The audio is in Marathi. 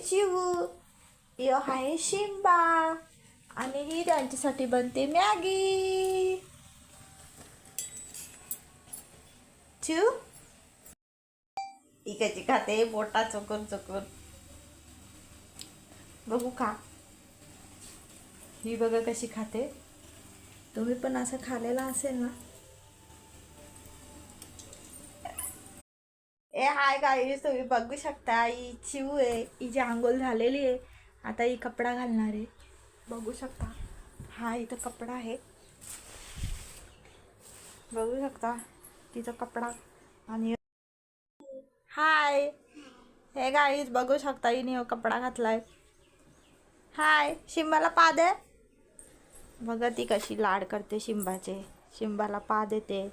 चिवू, यो आहे शिंबा आणि ही त्यांच्यासाठी बनते मॅगी. चिवू ही कशी खाते बोटा चोकून चोकून. बघू का, ही बघा कशी खाते. तुम्ही पण असं खाल्लेला असेल ना. ए हाय गाईस, तुम्ही बघू शकता ही चिवू आहे. हिची आंघोळ झालेली आहे. आता ही कपडा घालणार आहे. बघू शकता, हा इथं कपडा आहे. बघू शकता तिचा कपडा. आणि हाय, हे गाईस बघू शकता हिने कपडा घातलाय. हाय, शिंबाला पा दे. बघा ती कशी लाड करते शिंबाचे. शिंबाला पा देते.